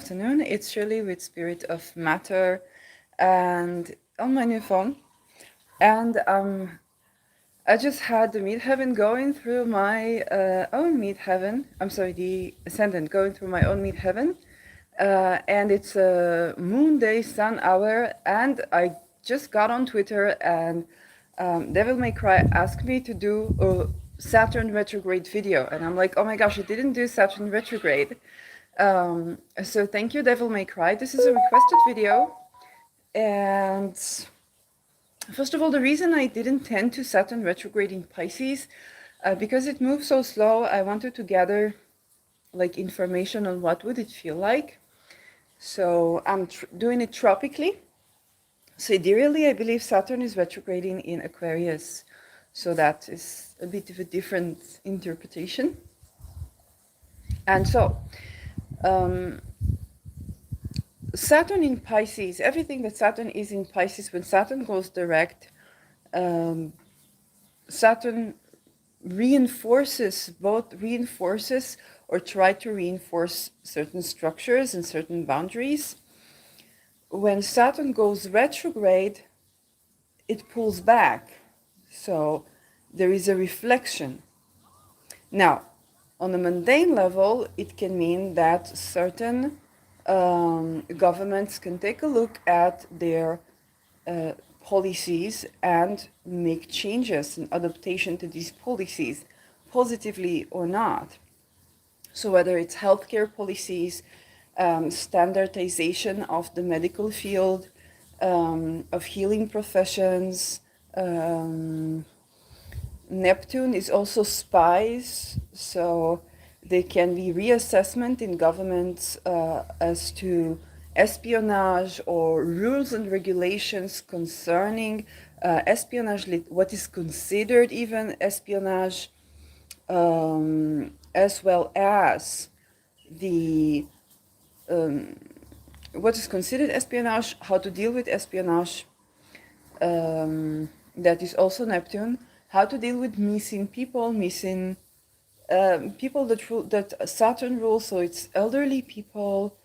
afternoon. It's Shirley with Spirit of Matter and on my new phone. And I just had the midheaven going through my own midheaven. I'm sorry, the ascendant going through my own midheaven. And it's a moon day sun hour. And I just got on Twitter and Devil May Cry asked me to do a Saturn retrograde video. And I'm like, oh my gosh, I didn't do Saturn retrograde. So thank you, Devil May Cry. This is a requested video. And first of all, the reason I didn't tend to Saturn retrograde in Pisces, because it moves so slow, I wanted to gather like information on what would it feel like. So I'm doing it tropically. Sidereally, I believe Saturn is retrograding in Aquarius. So that is a bit of a different interpretation. And so, Saturn in Pisces, everything that Saturn is in Pisces, when Saturn goes direct, Saturn reinforces or try to reinforce certain structures and certain boundaries. When Saturn goes retrograde, it pulls back. So there is a reflection. Now, on a mundane level, it can mean that certain governments can take a look at their policies and make changes and adaptation to these policies, positively or not. So whether it's healthcare policies, standardization of the medical field, of healing professions. Neptune is also spies, so there can be reassessment in governments as to espionage or rules and regulations concerning espionage, what is considered even espionage, as well as the what is considered espionage, how to deal with espionage, that is also Neptune, how to deal with missing people, people that Saturn rules, so it's elderly people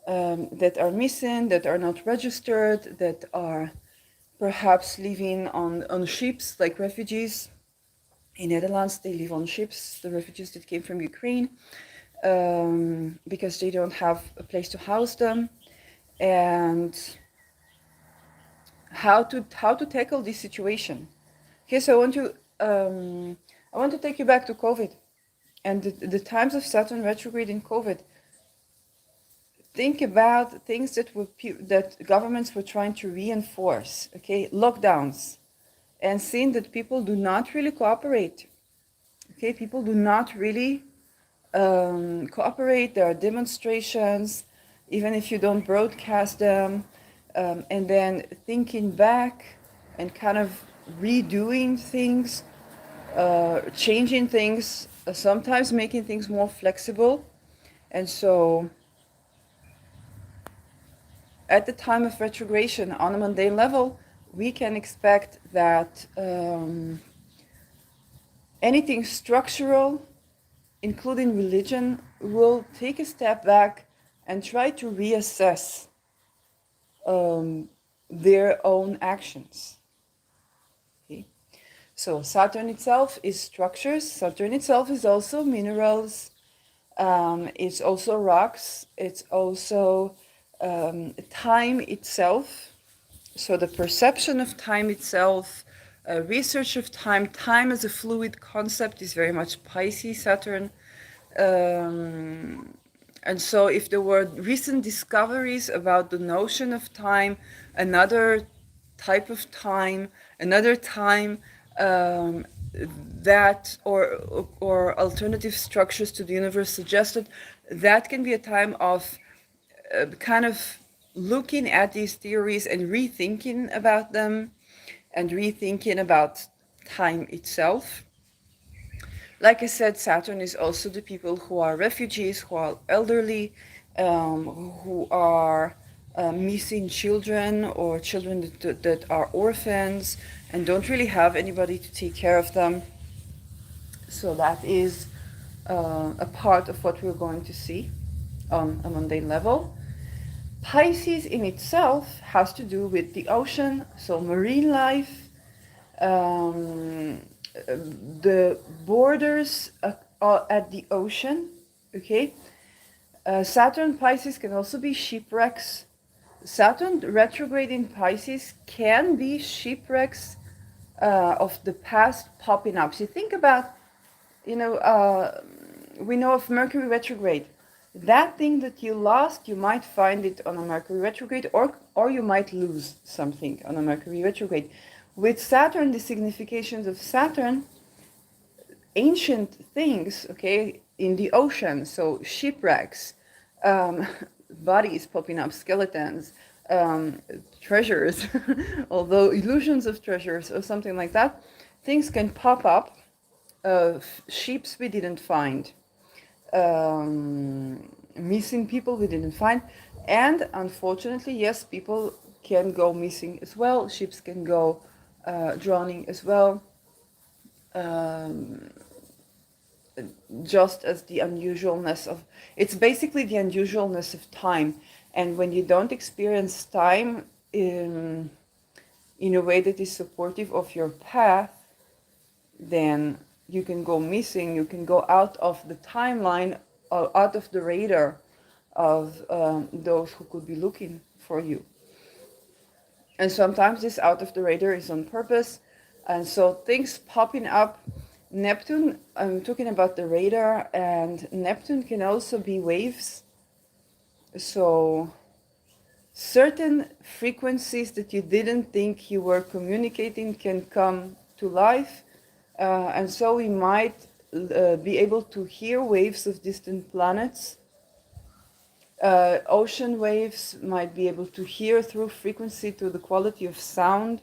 that are missing, that are not registered, that are perhaps living on ships like refugees. In Netherlands, they live on ships, the refugees that came from Ukraine, because they don't have a place to house them. And how to tackle this situation. Okay, so I want to take you back to COVID and the times of Saturn retrograde in COVID. Think about things that governments were trying to reinforce. Okay, lockdowns, and seeing that people do not really cooperate. Okay, people do not really cooperate. There are demonstrations, even if you don't broadcast them, and then thinking back and kind of redoing things, changing things, sometimes making things more flexible. And so at the time of retrogradation on a mundane level, we can expect that anything structural, including religion, will take a step back and try to reassess their own actions. Okay. So Saturn itself is structures. Saturn itself is also minerals. It's also rocks. It's also time itself. So the perception of time itself, research of time, time as a fluid concept is very much Pisces Saturn. And so if there were recent discoveries about the notion of time, another type of time, another time that or alternative structures to the universe suggested, that can be a time of kind of looking at these theories and rethinking about them and rethinking about time itself. Like I said, Saturn is also the people who are refugees, who are elderly, who are missing children or children that are orphans and don't really have anybody to take care of them. So that is a part of what we're going to see on a mundane level. Pisces in itself has to do with the ocean, so marine life, um, the borders at the ocean, okay? Saturn Pisces can also be shipwrecks. Saturn retrograde in Pisces can be shipwrecks of the past popping up. So think about, you know, we know of Mercury retrograde. That thing that you lost, you might find it on a Mercury retrograde, or you might lose something on a Mercury retrograde. With Saturn, the significations of Saturn, ancient things, okay, in the ocean, so shipwrecks, um, bodies popping up, skeletons, treasures, although illusions of treasures or something like that, things can pop up. Ships we didn't find, missing people we didn't find, and unfortunately, yes, people can go missing as well. Ships can go drowning as well. Um, just as the unusualness of it's basically the unusualness of time, and when you don't experience time in a way that is supportive of your path, then you can go missing, you can go out of the timeline or out of the radar of those who could be looking for you. And sometimes this out of the radar is on purpose, and so things popping up. Neptune, I'm talking about the radar, and Neptune can also be waves. So certain frequencies that you didn't think you were communicating can come to life, and so we might be able to hear waves of distant planets. Ocean waves might be able to hear through frequency, to the quality of sound.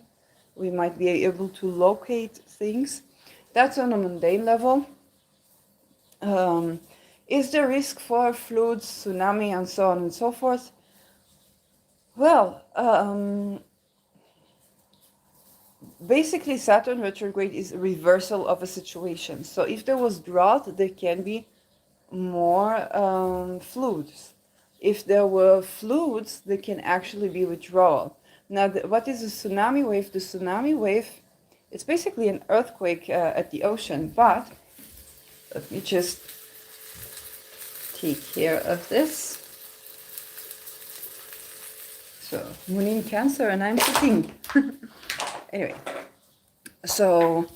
We might be able to locate things. That's on a mundane level. Is there risk for floods, tsunami, and so on and so forth? Well, basically Saturn retrograde is a reversal of a situation. So if there was drought, there can be more floods. If there were floods, there can actually be withdrawal. Now, what is a tsunami wave? The tsunami wave, it's basically an earthquake at the ocean, but let me just take care of this. So, Moon in Cancer, and I'm sitting. Anyway, so,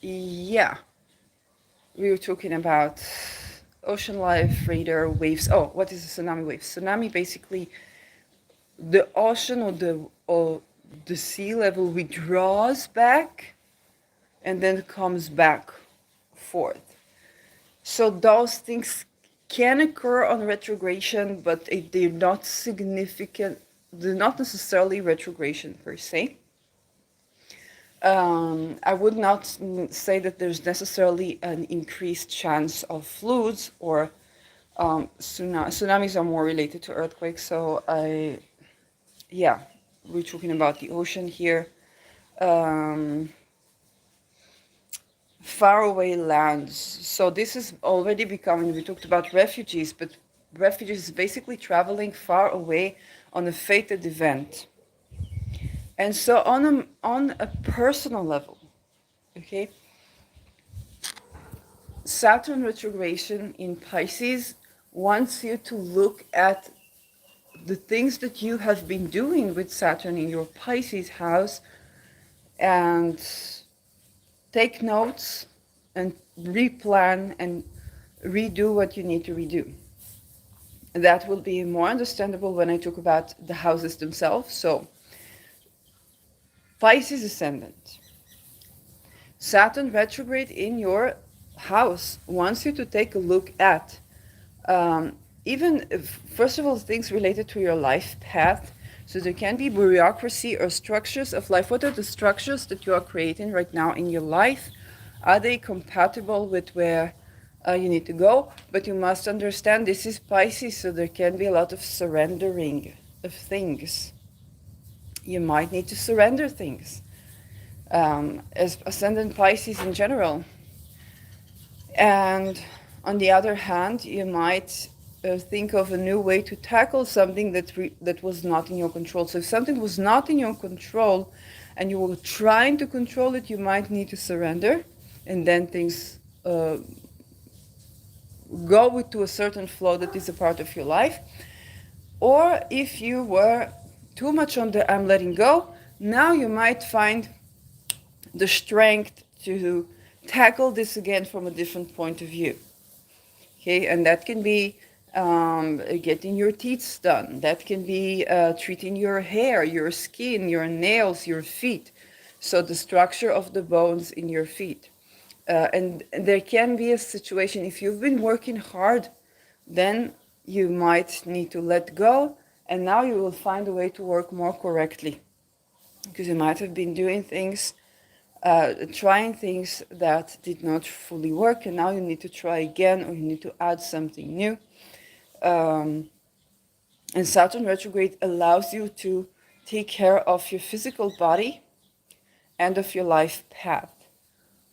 yeah, we were talking about ocean life, radar, waves. Oh, what is a tsunami wave? Tsunami, basically, the ocean or the sea level withdraws back and then comes back forth. So those things can occur on retrogression, but they're not significant. They're not necessarily retrogression per se. I would not say that there's necessarily an increased chance of floods or tsunamis are more related to earthquakes. So yeah, we're talking about the ocean here. Faraway lands. So this is already becoming, we talked about refugees, but refugees is basically traveling far away on a fated event. And so on a personal level, okay, Saturn retrogression in Pisces wants you to look at the things that you have been doing with Saturn in your Pisces house and take notes and replan and redo what you need to redo. That will be more understandable when I talk about the houses themselves. So, Pisces ascendant. Saturn retrograde in your house wants you to take a look at even first of all things related to your life path. So there can be bureaucracy or structures of life. What are the structures that you are creating right now in your life? Are they compatible with where you need to go? But you must understand this is Pisces, so there can be a lot of surrendering of things. You might need to surrender things as ascendant Pisces in general. And On the other hand, you might think of a new way to tackle something that was not in your control. So if something was not in your control and you were trying to control it, you might need to surrender, and then things go to a certain flow that is a part of your life. Or if you were too much on the I'm letting go, now you might find the strength to tackle this again from a different point of view. Okay, and that can be getting your teeth done. That can be treating your hair, your skin, your nails, your feet. So the structure of the bones in your feet. And there can be a situation, if you've been working hard, then you might need to let go, and now you will find a way to work more correctly. Because you might have been doing things, trying things that did not fully work, and now you need to try again, or you need to add something new. And Saturn retrograde allows you to take care of your physical body and of your life path.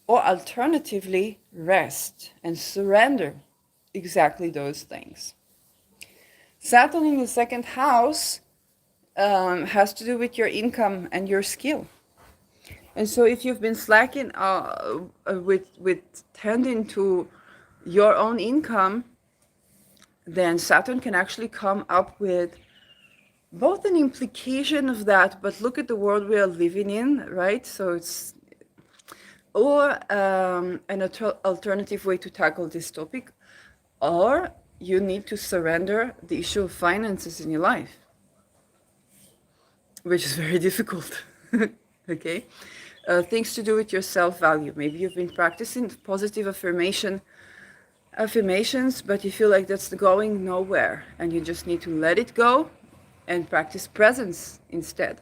Or alternatively, rest and surrender exactly those things. Saturn in the second house has to do with your income and your skill. And so if you've been slacking with tending to your own income, then Saturn can actually come up with both an implication of that, but look at the world we are living in, right? So it's, or an alternative way to tackle this topic, or you need to surrender the issue of finances in your life, which is very difficult. Okay, things to do with your self-value. Maybe you've been practicing positive affirmations, but you feel like that's going nowhere, and you just need to let it go and practice presence instead.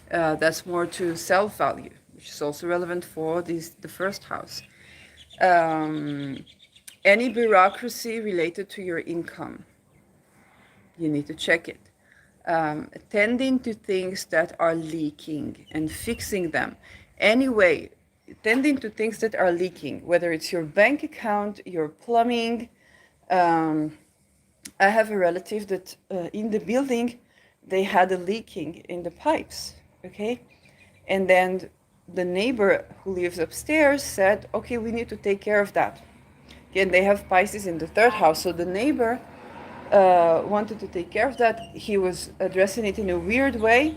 That's more to self-value, which is also relevant for the first house. Any bureaucracy related to your income, you need to check it. Tending to things that are leaking and fixing them. Anyway, tending to things that are leaking, whether it's your bank account, your plumbing. I have a relative that in the building, they had a leaking in the pipes, okay? And then the neighbor who lives upstairs said, okay, we need to take care of that. And they have Pisces in the third house, so the neighbor wanted to take care of that. He was addressing it in a weird way,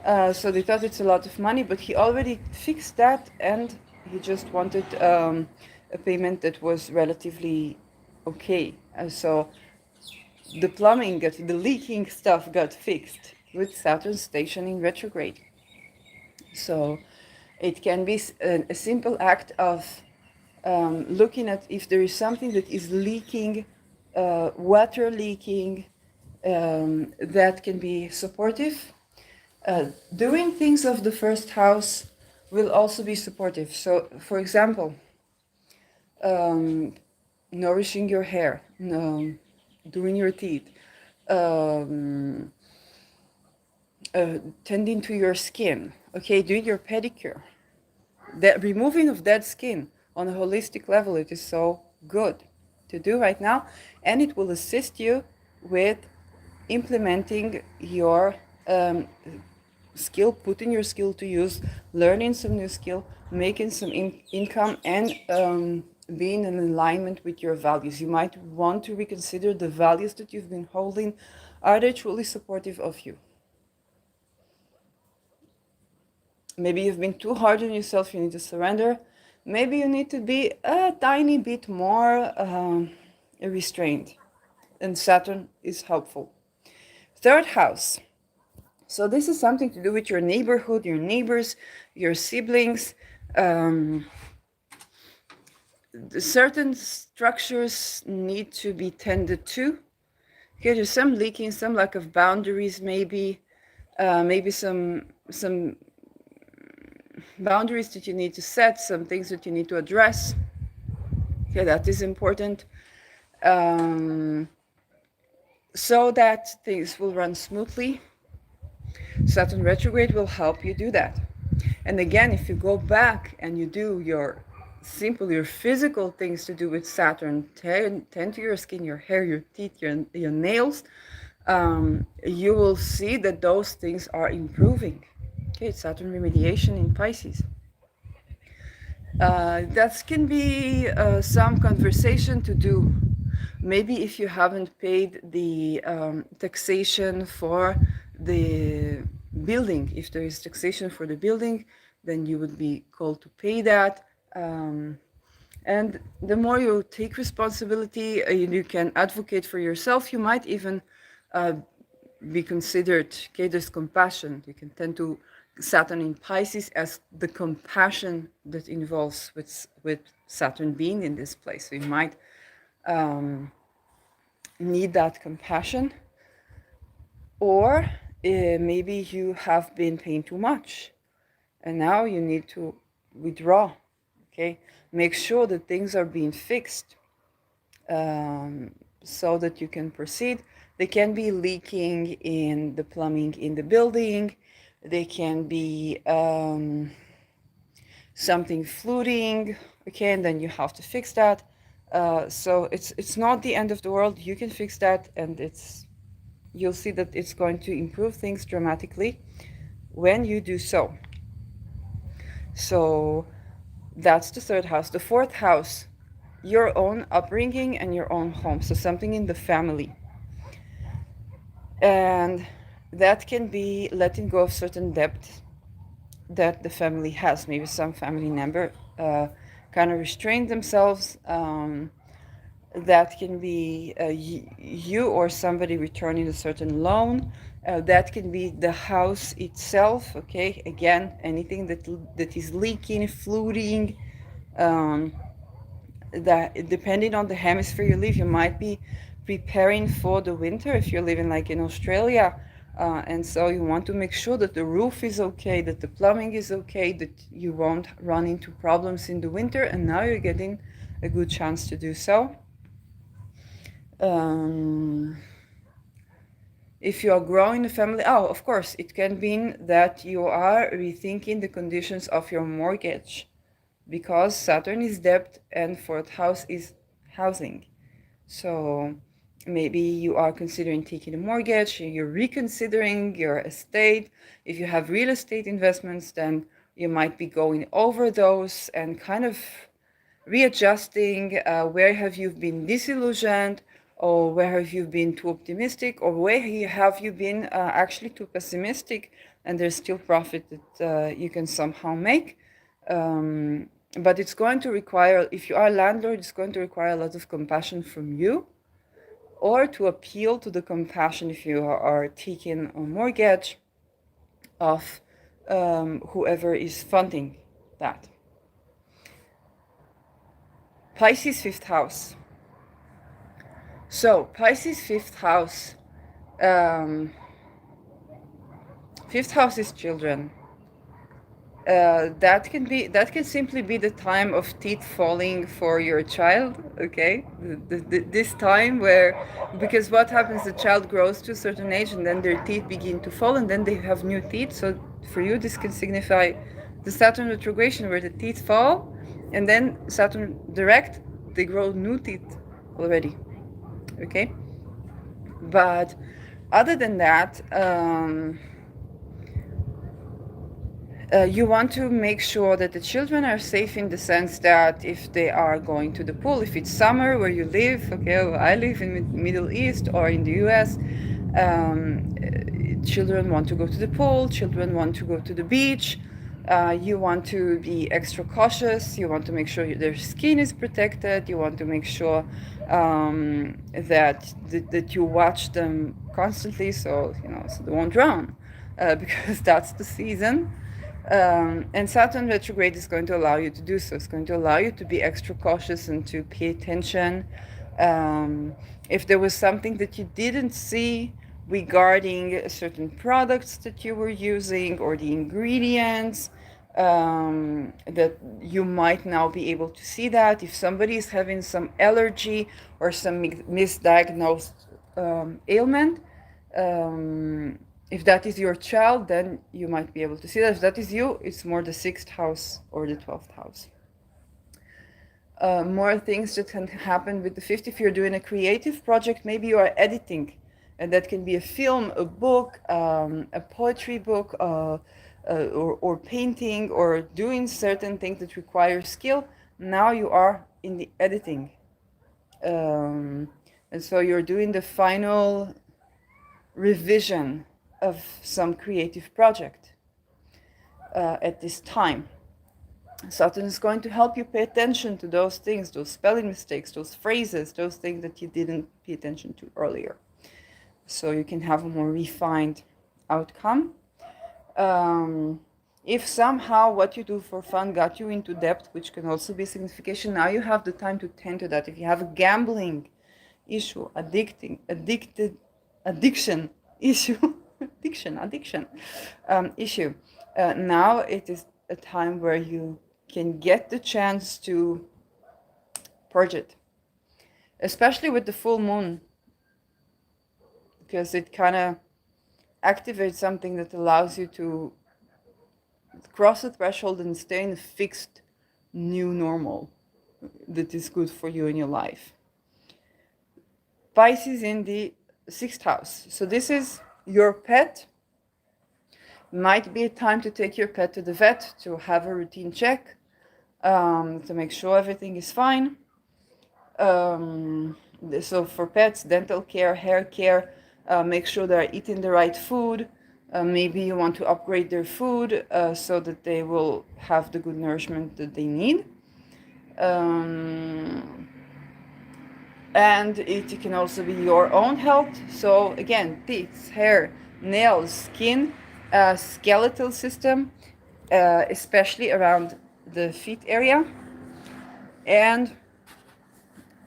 so they thought it's a lot of money, but he already fixed that, and he just wanted a payment that was relatively okay. So the plumbing, the leaking stuff got fixed with Saturn stationing retrograde. So it can be a simple act of looking at if there is something that is leaking, water leaking, that can be supportive. Doing things of the first house will also be supportive. So, for example, nourishing your hair, doing your teeth, tending to your skin, okay, doing your pedicure. That removing of dead skin on a holistic level, it is so good to do right now, and it will assist you with implementing your skill, putting your skill to use, learning some new skill, making some income, and being in alignment with your values. You might want to reconsider the values that you've been holding. Are they truly supportive of you? Maybe you've been too hard on yourself, you need to surrender. Maybe you need to be a tiny bit more restrained, and Saturn is helpful. Third house. So this is something to do with your neighborhood, your neighbors, your siblings. Certain structures need to be tended to. Okay, there's some leaking, some lack of boundaries, maybe some boundaries that you need to set, some things that you need to address. Okay, that is important. So that things will run smoothly. Saturn retrograde will help you do that. And again, if you go back and you do your simple, your physical things to do with Saturn, tend to your skin, your hair, your teeth, your nails, you will see that those things are improving. Okay, it's Saturn remediation in Pisces. That can be some conversation to do. Maybe if you haven't paid the taxation for the building, if there is taxation for the building, then you would be called to pay that. And the more you take responsibility, you can advocate for yourself. You might even uh, be considered, okay, there's compassion. You can tend to Saturn in Pisces as the compassion that involves with Saturn being in this place. So you might need that compassion, or maybe you have been paying too much and now you need to withdraw. Okay, make sure that things are being fixed, so that you can proceed. They can be leaking in the plumbing in the building. They can be something flooding. Okay, and then you have to fix that. So it's not the end of the world. You can fix that, and you'll see that it's going to improve things dramatically when you do so. So that's the third house. The fourth house, your own upbringing and your own home. So something in the family. And that can be letting go of certain debt that the family has. Maybe some family member kind of restrained themselves. That can be you or somebody returning a certain loan. That can be the house itself. Okay, again, anything that is leaking, flooding. That depending on the hemisphere you live, you might be preparing for the winter if you're living like in Australia. And so you want to make sure that the roof is okay, that the plumbing is okay, that you won't run into problems in the winter. And now you're getting a good chance to do so. If you are growing a family, of course, it can mean that you are rethinking the conditions of your mortgage, because Saturn is debt and fourth house is housing. So maybe you are considering taking a mortgage, you're reconsidering your estate. If you have real estate investments, then you might be going over those and kind of readjusting where have you been disillusioned, or where have you been too optimistic, or where have you been actually too pessimistic, and there's still profit that you can somehow make. But it's going to require, if you are a landlord, it's going to require a lot of compassion from you, or to appeal to the compassion if you are taking a mortgage of whoever is funding that. Pisces fifth house. So Pisces fifth house. Fifth house is children. That can simply be the time of teeth falling for your child. Okay, this time where, because what happens, the child grows to a certain age and then their teeth begin to fall and then they have new teeth. So for you this can signify the Saturn retrogression, where the teeth fall and then Saturn direct, they grow new teeth already. Okay, but other than that, you want to make sure that the children are safe, in the sense that if they are going to the pool, if it's summer where you live, okay, well, I live in the Middle East or in the US, children want to go to the pool, children want to go to the beach. You want to be extra cautious. You want to make sure their skin is protected. You want to make sure that you watch them constantly, so so they won't drown, because that's the season. And Saturn retrograde is going to allow you to do so. It's going to allow you to be extra cautious and to pay attention. If there was something that you didn't see regarding certain products that you were using, or the ingredients, that you might now be able to see that. If somebody is having some allergy or some misdiagnosed ailment, if that is your child, then you might be able to see that. If that is you, it's more the sixth house or the 12th house. more things that can happen with the fifth. If you're doing a creative project, maybe you are editing, and that can be a film, a book, a poetry book, or painting, or doing certain things that require skill. Now you are in the editing. Um, and so you're doing the final revision of some creative project at this time. Saturn is going to help you pay attention to those things, those spelling mistakes, those phrases, those things that you didn't pay attention to earlier. So you can have a more refined outcome. If somehow what you do for fun got you into debt, which can also be signification, now you have the time to tend to that. If you have a gambling issue, addiction issue, addiction issue, now it is a time where you can get the chance to purge it, especially with the full moon, because it kind of activates something that allows you to cross the threshold and stay in a fixed new normal that is good for you in your life. Pisces in the sixth house. So this is your pet. Might be a time to take your pet to the vet to have a routine check, to make sure everything is fine. So for pets, dental care, hair care, make sure they're eating the right food. Maybe you want to upgrade their food so that they will have the good nourishment that they need. And it can also be your own health. So again, teeth, hair, nails, skin, skeletal system, especially around the feet area. And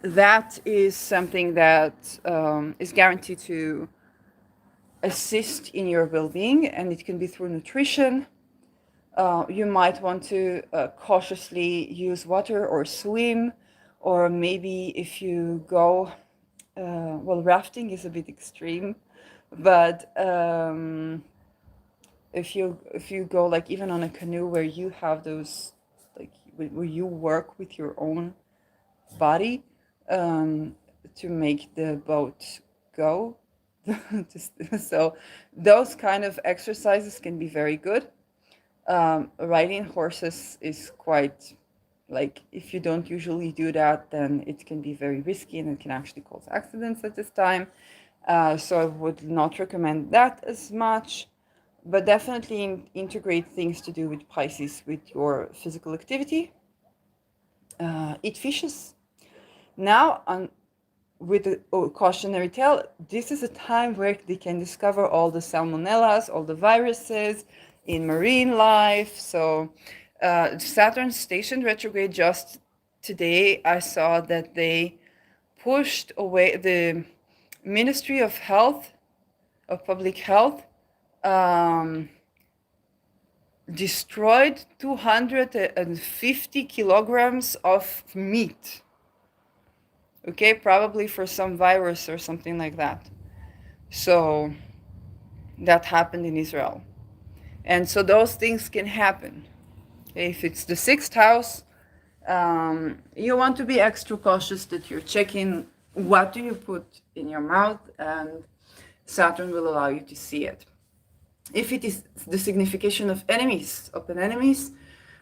that is something that is guaranteed to assist in your well-being, and it can be through nutrition. You might want to cautiously use water or swim, or maybe if you go, well, rafting is a bit extreme, but if you go like even on a canoe where you have those, like where you work with your own body to make the boat go. So those kind of exercises can be very good. Riding horses is quite, like, if you don't usually do that, then it can be very risky and it can actually cause accidents at this time. So I would not recommend that as much, but definitely integrate things to do with Pisces with your physical activity. Eat fishes. Now, with a cautionary tale, this is a time where they can discover all the salmonellas, all the viruses in marine life. So Saturn stationed retrograde just today. I saw that they pushed away the Ministry of Health, of Public Health, destroyed 250 kilograms of meat. Okay, probably for some virus or something like that. So that happened in Israel. And so those things can happen. If it's the sixth house, you want to be extra cautious that you're checking what do you put in your mouth, and Saturn will allow you to see it. If it is the signification of enemies, open enemies,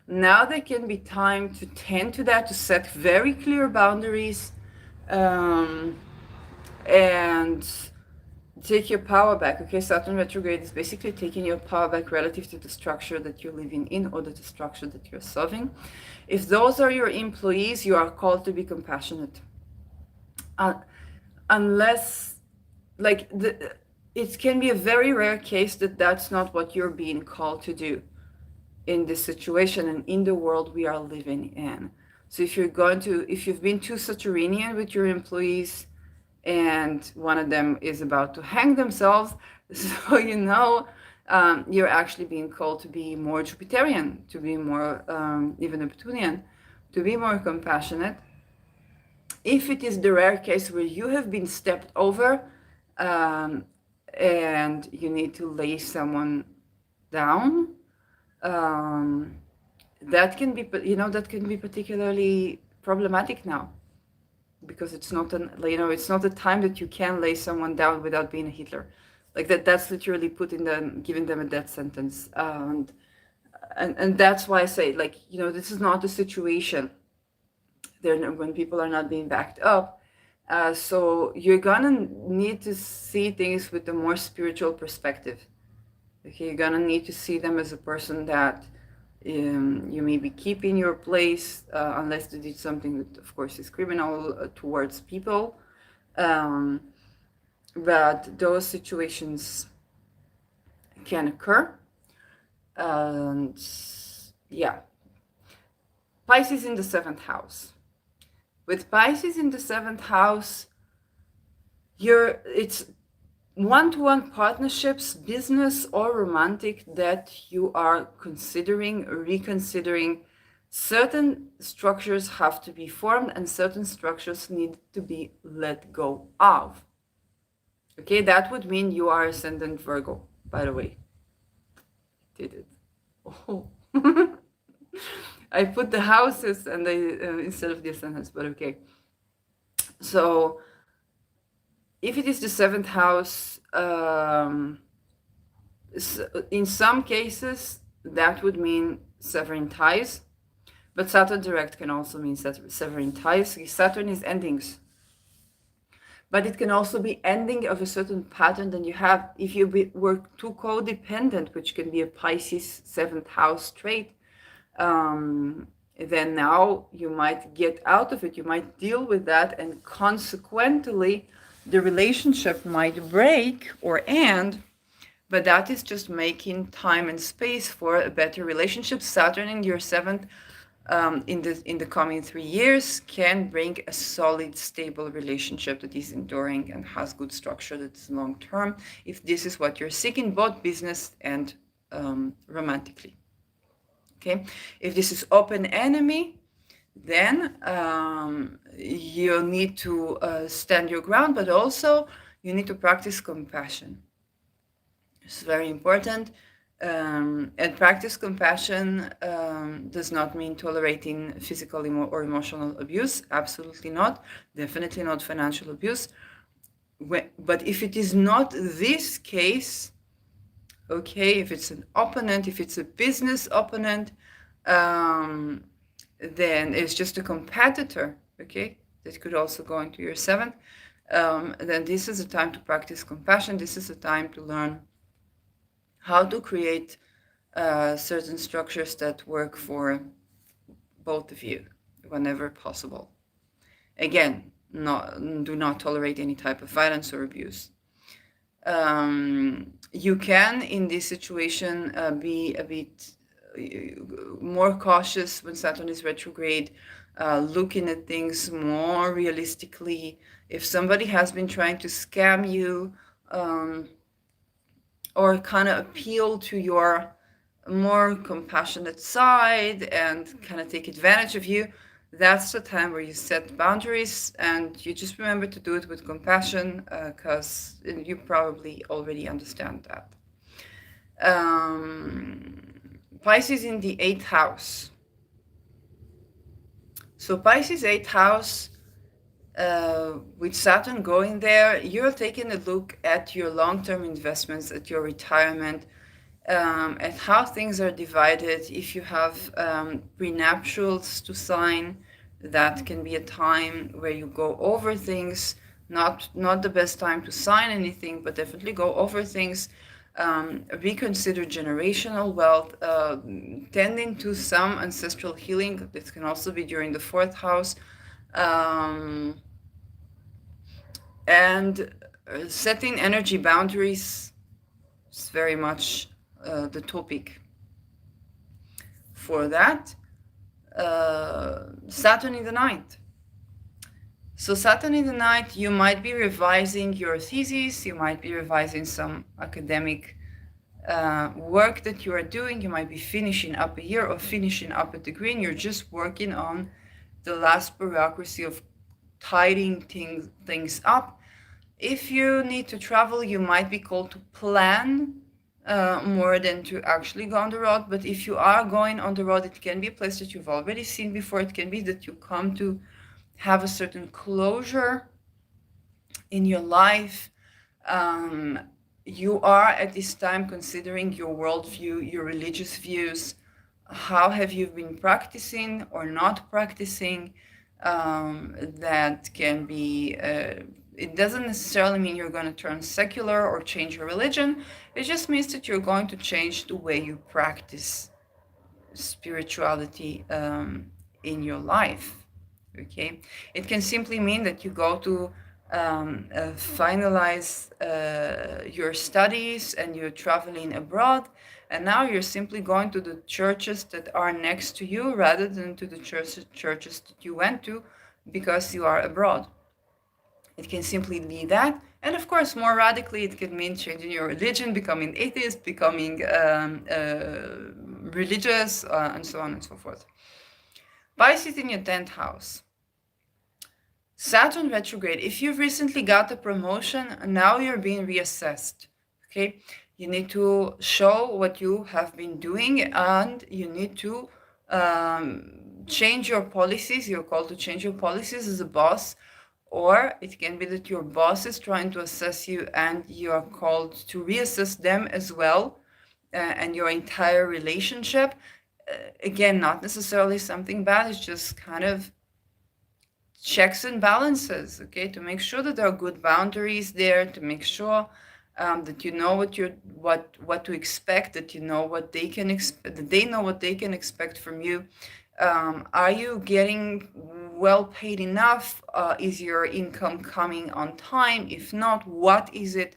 now there can be time to tend to that, to set very clear boundaries, and take your power back. Okay, Saturn retrograde is basically taking your power back relative to the structure that you're living in or the structure that you're serving. If those are your employees, you are called to be compassionate. Unless, like, it can be a very rare case that that's not what you're being called to do in this situation and in the world we are living in. So if you've been too Saturnian with your employees, and one of them is about to hang themselves, so you're actually being called to be more Jupiterian, to be more even Neptunian, to be more compassionate. If it is the rare case where you have been stepped over, and you need to lay someone down, that can be particularly problematic now, because it's not it's not a time that you can lay someone down without being a Hitler. Like that's literally putting them, giving them a death sentence. And that's why I say, like, this is not a situation there when people are not being backed up. So you're gonna need to see things with a more spiritual perspective. Okay, you're gonna need to see them as a person that you maybe keep in your place, unless they did something that, of course, is criminal towards people. Um, but those situations can occur. And yeah, Pisces in the seventh house. With Pisces in the seventh house, it's one-to-one partnerships, business or romantic, that you are considering, reconsidering. Certain structures have to be formed and certain structures need to be let go of. Okay, that would mean you are ascendant Virgo, by the way. Did it. Oh. I put the houses and instead of the ascendants, but okay. So if it is the seventh house, in some cases that would mean severing ties, but Saturn direct can also mean severing ties. Saturn is endings, but it can also be ending of a certain pattern that you have. If you were too codependent, which can be a Pisces seventh house trait, then now you might get out of it, you might deal with that, and consequently the relationship might break or end, but that is just making time and space for a better relationship. Saturn in your seventh in the coming 3 years can bring a solid, stable relationship that is enduring and has good structure, that's long term, if this is what you're seeking, both business and romantically. Okay, if this is open enemy, then you need to stand your ground, but also you need to practice compassion. It's very important. And practice compassion does not mean tolerating physical or emotional abuse. Absolutely not. Definitely not financial abuse. But if it is not this case, okay, if it's an opponent, if it's a business opponent, then it's just a competitor, okay, that could also go into your seventh, then this is a time to practice compassion. This is a time to learn how to create certain structures that work for both of you whenever possible. Again, do not tolerate any type of violence or abuse. You can, in this situation, be a bit more cautious when Saturn is retrograde, looking at things more realistically. If somebody has been trying to scam you or kind of appeal to your more compassionate side and kind of take advantage of you, that's the time where you set boundaries, and you just remember to do it with compassion, because you probably already understand that. Pisces in the 8th house. So Pisces 8th house, with Saturn going there, you're taking a look at your long-term investments, at your retirement, at how things are divided. If you have prenuptials to sign, that can be a time where you go over things. Not the best time to sign anything, but definitely go over things. Reconsider generational wealth, tending to some ancestral healing. This can also be during the 4th house. And setting energy boundaries is very much the topic for that. Saturn in the 9th. So Saturn in the 9th, you might be revising your thesis, you might be revising some academic work that you are doing, you might be finishing up a year or finishing up a degree, and you're just working on the last bureaucracy of tidying things up. If you need to travel, you might be called to plan more than to actually go on the road. But if you are going on the road, it can be a place that you've already seen before. It can be that you come to have a certain closure in your life. Um, you are at this time considering your worldview, your religious views. How have you been practicing or not practicing? That can be, it doesn't necessarily mean you're going to turn secular or change your religion. It just means that you're going to change the way you practice spirituality in your life. Okay, it can simply mean that you go to finalize your studies and you're traveling abroad, and now you're simply going to the churches that are next to you rather than to the churches that you went to because you are abroad. It can simply be that. And of course, more radically, it can mean changing your religion, becoming atheist, becoming religious, and so on and so forth. Pisces in your 10th house. Saturn retrograde. If you've recently got a promotion, now you're being reassessed. Okay, you need to show what you have been doing, and you need to change your policies. You're called to change your policies as a boss, or it can be that your boss is trying to assess you, and you are called to reassess them as well, and your entire relationship. Again, not necessarily something bad. It's just kind of checks and balances, okay, to make sure that there are good boundaries there, to make sure that you know what to expect, that you know what they can expect, that they know what they can expect from you. Are you getting well paid enough? Is your income coming on time? If not, what is it?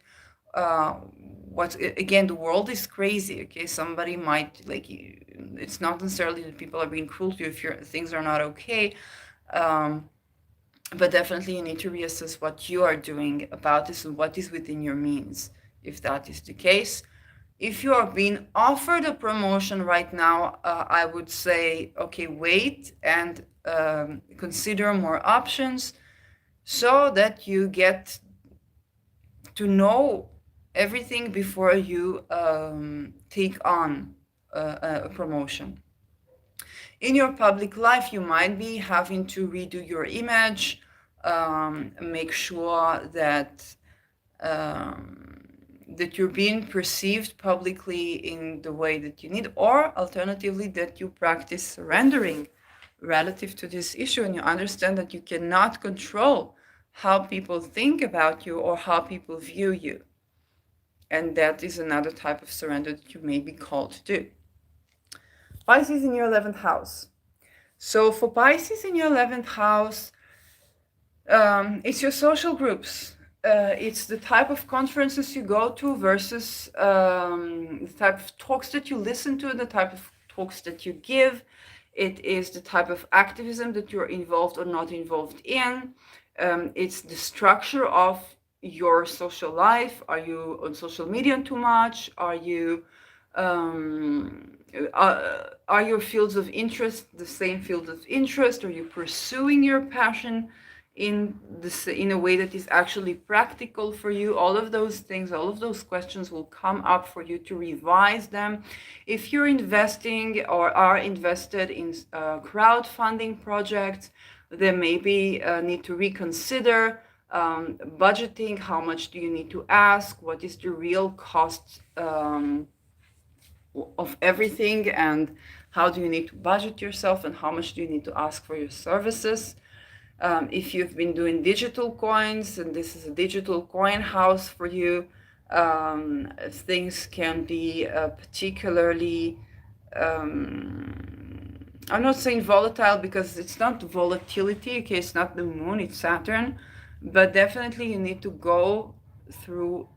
Again, the world is crazy. Okay, somebody might like you. It's not necessarily that people are being cruel to you if things are not okay. But definitely you need to reassess what you are doing about this and what is within your means, if that is the case. If you are being offered a promotion right now, I would say, okay, wait and consider more options so that you get to know everything before you take on a promotion. In your public life, you might be having to redo your image, make sure that that you're being perceived publicly in the way that you need, or alternatively, that you practice surrendering relative to this issue, and you understand that you cannot control how people think about you or how people view you. And that is another type of surrender that you may be called to do. Pisces in your 11th house. So for Pisces in your 11th house, it's your social groups. It's the type of conferences you go to versus the type of talks that you listen to, the type of talks that you give. It is the type of activism that you're involved or not involved in. It's the structure of your social life. Are you on social media too much? Are you are your fields of interest the same fields of interest? Are you pursuing your passion in a way that is actually practical for you? All of those things, all of those questions will come up for you to revise them. If you're investing or are invested in crowdfunding projects, then maybe need to reconsider budgeting. How much do you need to ask? What is the real cost of everything, and how do you need to budget yourself, and how much do you need to ask for your services? If you've been doing digital coins and this is a digital coin house for you, things can be particularly, I'm not saying volatile because it's not volatility, okay, it's not the moon, it's Saturn, but definitely you need to go through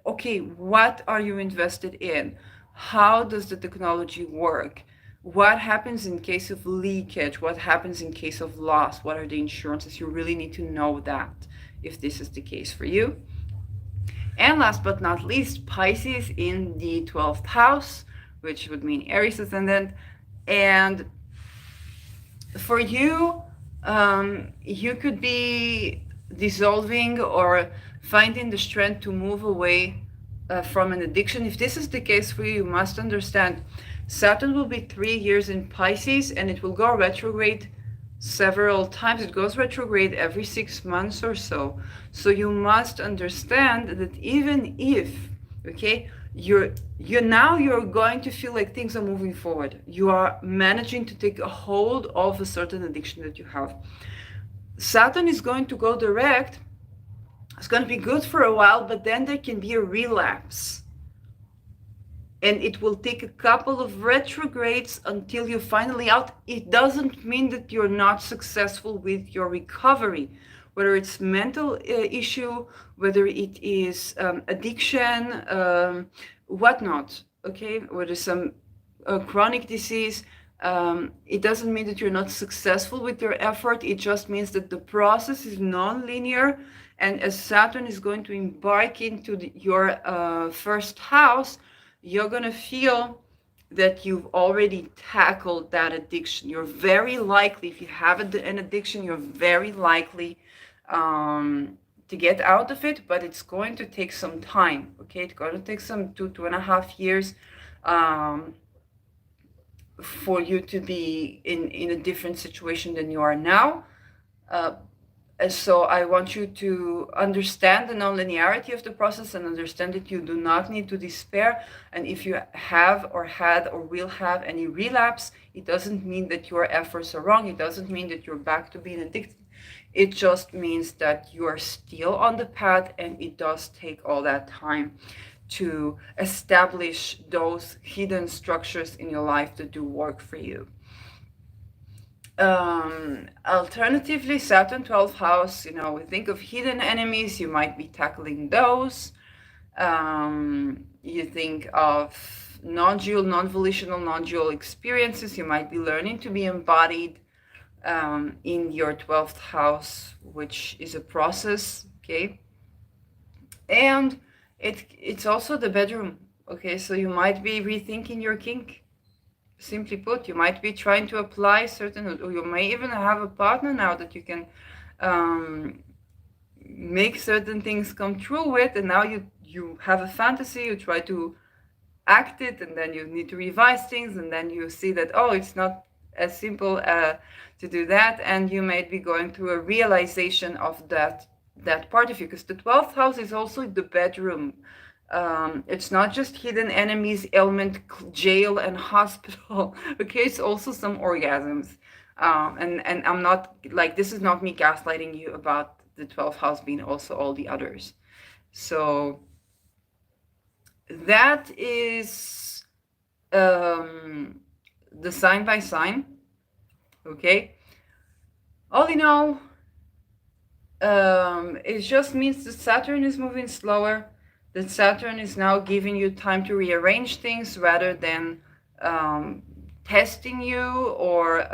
okay, what are you invested in? How does the technology work? What happens in case of leakage? What happens in case of loss? What are the insurances? You really need to know that if this is the case for you. And last but not least, Pisces in the 12th house, which would mean Aries ascendant. And for you, you could be dissolving or finding the strength to move away from an addiction. If this is the case for you, you must understand Saturn will be 3 years in Pisces, and it will go retrograde several times. It goes retrograde every 6 months or so. So you must understand that even if, okay, you're going to feel like things are moving forward. You are managing to take a hold of a certain addiction that you have. Saturn is going to go direct. It's going to be good for a while, but then there can be a relapse. And it will take a couple of retrogrades until you're finally out. It doesn't mean that you're not successful with your recovery, whether it's mental issue, whether it is addiction, whatnot, okay? Whether some chronic disease. It doesn't mean that you're not successful with your effort. It just means that the process is non-linear. And as Saturn is going to embark into your first house, you're going to feel that you've already tackled that addiction. You're very likely, if you have an addiction, you're very likely to get out of it, but it's going to take some time, okay? It's going to take some 2.5 years for you to be in a different situation than you are now. So I want you to understand the non-linearity of the process and understand that you do not need to despair. And if you have or had or will have any relapse, it doesn't mean that your efforts are wrong. It doesn't mean that you're back to being addicted. It just means that you are still on the path, and it does take all that time to establish those hidden structures in your life that do work for you. Alternatively, Saturn 12th house, we think of hidden enemies, you might be tackling those. You think of non-dual, non-volitional, non-dual experiences, you might be learning to be embodied in your 12th house, which is a process, okay? And it's also the bedroom, okay? So you might be rethinking your kink. Simply put, you might be trying to apply certain, or you may even have a partner now that you can make certain things come true with, and now you have a fantasy, you try to act it, and then you need to revise things, and then you see that, oh, it's not as simple to do that, and you may be going through a realization of that part of you, because the 12th house is also the bedroom. It's not just hidden enemies, ailment, jail, and hospital. Okay, it's also some orgasms. And I'm not, like, this is not me gaslighting you about the 12th house being also all the others. So that is the sign by sign. Okay. All in all, it just means that Saturn is moving slower. That Saturn is now giving you time to rearrange things rather than testing you or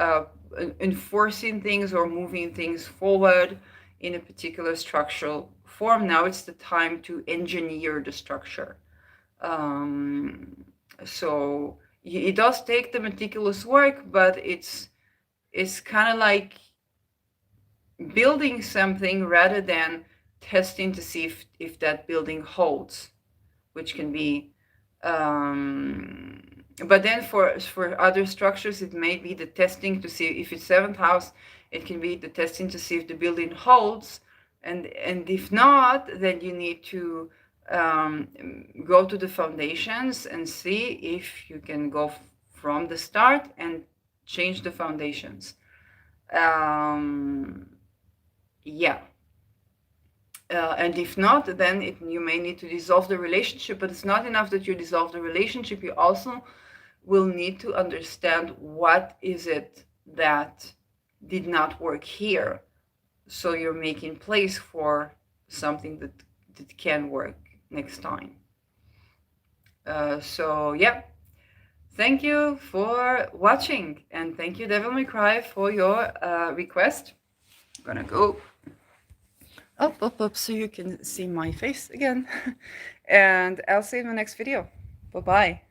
enforcing things or moving things forward in a particular structural form. Now it's the time to engineer the structure. So it does take the meticulous work, but it's kind of like building something rather than testing to see if that building holds, which can be but then for other structures it may be the testing to see if it's 7th house. It can be the testing to see if the building holds, and if not, then you need to go to the foundations and see if you can go from the start and change the foundations. Yeah. And if not, then you may need to dissolve the relationship, but it's not enough that you dissolve the relationship. You also will need to understand what is it that did not work here. So you're making place for something that can work next time. So yeah, thank you for watching, and thank you Devil May Cry for your request. I'm gonna go up so you can see my face again. And I'll see you in the next video. Bye-bye.